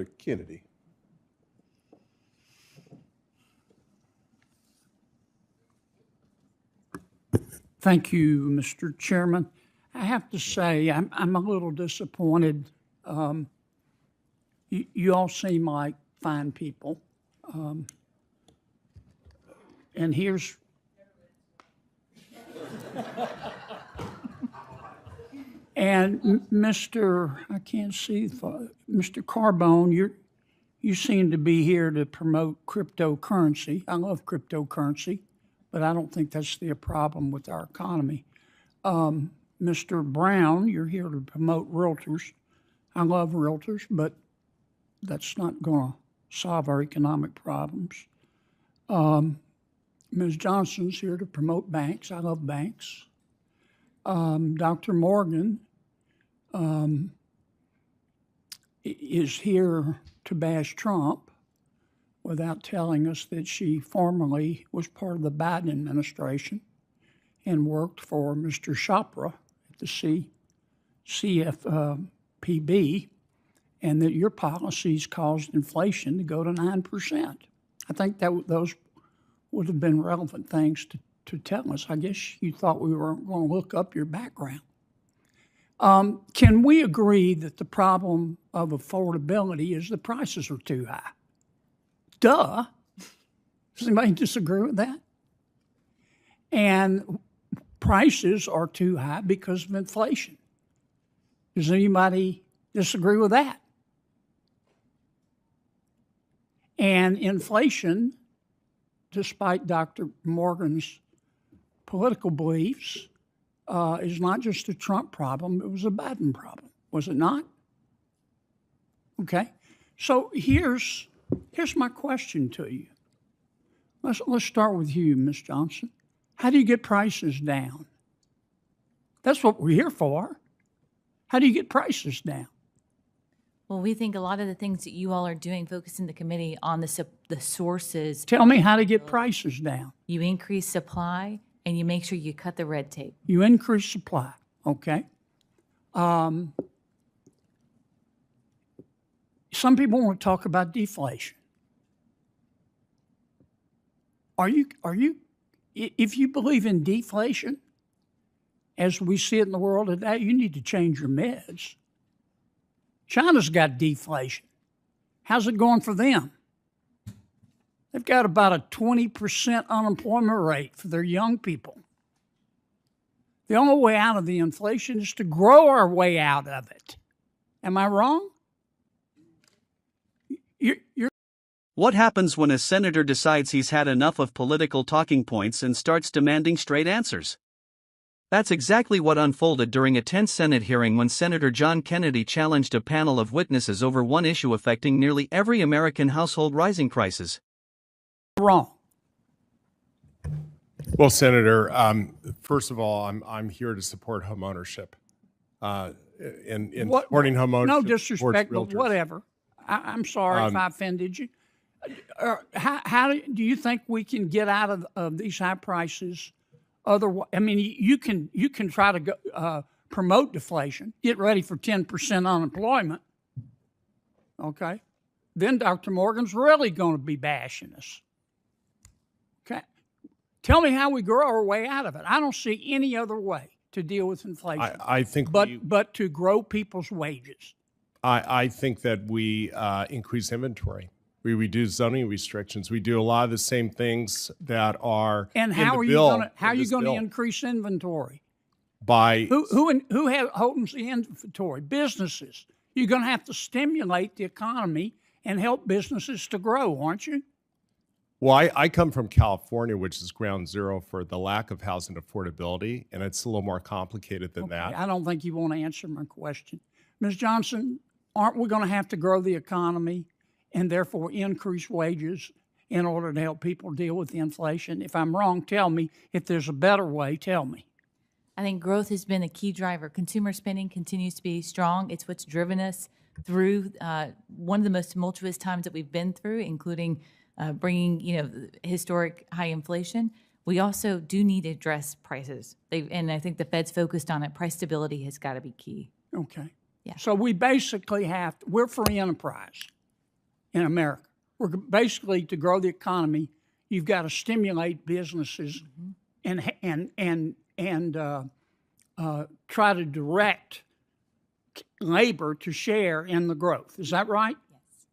Senator Kennedy. Thank you, Mr. Chairman. I have to say, I'm a little disappointed. You all seem like fine people. And here's, and Mr. I can't see, Mr. Carbone, you seem to be here to promote cryptocurrency. I love cryptocurrency, but I don't think that's the problem with our economy. Mr. Brown, you're here to promote realtors. I love realtors, but that's not going to solve our economic problems. Ms. Johnson's here to promote banks. I love banks. Dr. Morgan is here to bash Trump without telling us that she formerly was part of the Biden administration and worked for Mr. Chopra at the CFPB, and that your policies caused inflation to go to 9%. I think that those would have been relevant things to tell us. I guess you thought we were going to look up your background. Can we agree that the problem of affordability is the prices are too high? Duh. Does anybody disagree with that? And prices are too high because of inflation. Does anybody disagree with that? And inflation, despite Dr. Morgan's political beliefs, is not just a Trump problem, it was a Biden problem, was it not? Okay, so here's my question to you. Let's start with you, Ms. Johnson. How do you get prices down? That's what we're here for. How do you get prices down? Well, we think a lot of the things that you all are doing, focusing the committee on the sources. Tell me how to get prices down. You increase supply and you make sure you cut the red tape. You increase supply, okay. Some people want to talk about deflation. If you believe in deflation, as we see it in the world today, you need to change your meds. China's got deflation. How's it going for them? They've got about a 20% unemployment rate for their young people. The only way out of the inflation is to grow our way out of it. Am I wrong? What happens when a senator decides he's had enough of political talking points and starts demanding straight answers? That's exactly what unfolded during a tense Senate hearing when Senator John Kennedy challenged a panel of witnesses over one issue affecting nearly every American household: rising prices. Wrong. Well, Senator, first of all, I'm here to support home ownership. In supporting home ownership. No disrespect, but whatever. I'm sorry if I offended you. How do you think we can get out of these high prices? Otherwise, I mean, you can try to go, promote deflation, get ready for 10% unemployment. Okay, then Dr. Morgan's really going to be bashing us. Okay, tell me how we grow our way out of it. I don't see any other way to deal with inflation. I think, but to grow people's wages. I think that we increase inventory. We reduce zoning restrictions. We do a lot of the same things that are and how are you going to increase inventory? By who holds the inventory? Businesses. You're going to have to stimulate the economy and help businesses to grow, aren't you? Well, I come from California, which is ground zero for the lack of housing affordability, and it's a little more complicated than that. I don't think you want to answer my question. Ms. Johnson, aren't we going to have to grow the economy and therefore increase wages in order to help people deal with the inflation? If I'm wrong, tell me. If there's a better way, tell me. I think growth has been a key driver. Consumer spending continues to be strong. It's what's driven us through one of the most tumultuous times that we've been through, including bringing historic high inflation. We also do need to address prices. And I think the Fed's focused on it. Price stability has got to be key. Okay. Yeah. So we basically we're free enterprise. in America. Basically, to grow the economy, you've got to stimulate businesses and try to direct labor to share in the growth. Is that right? Yes.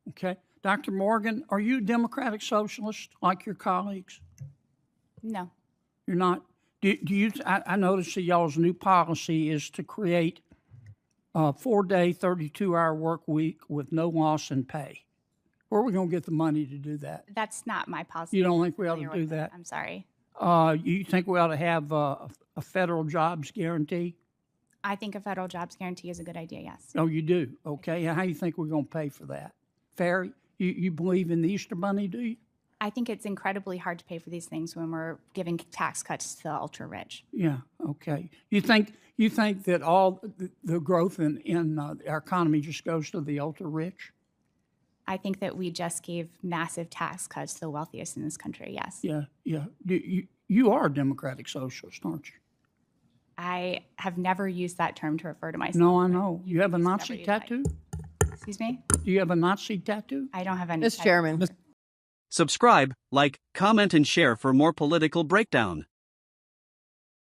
Okay. Dr. Morgan, are you a Democratic Socialist like your colleagues? No. You're not? Do you? I noticed that y'all's new policy is to create a 4-day, 32-hour work week with no loss in pay. Where are we going to get the money to do that? That's not my policy. You don't think we ought to Familiar do with it. that? I'm sorry. You think we ought to have a federal jobs guarantee? I think a federal jobs guarantee is a good idea, yes. Oh, you do? Okay. How do you think we're going to pay for that? Fair? You believe in the Easter Bunny, do you? I think it's incredibly hard to pay for these things when we're giving tax cuts to the ultra rich. Yeah. Okay. You think that all the growth in our economy just goes to the ultra rich? I think that we just gave massive tax cuts to the wealthiest in this country, yes. Yeah. Yeah. You are a Democratic Socialist, aren't you? I have never used that term to refer to myself. No, I know. You have a Whatever Nazi you'd like. tattoo? Excuse me? Do you have a Nazi tattoo? I don't have any. Mr. Chairman. Subscribe, like, comment, and share for more political breakdown.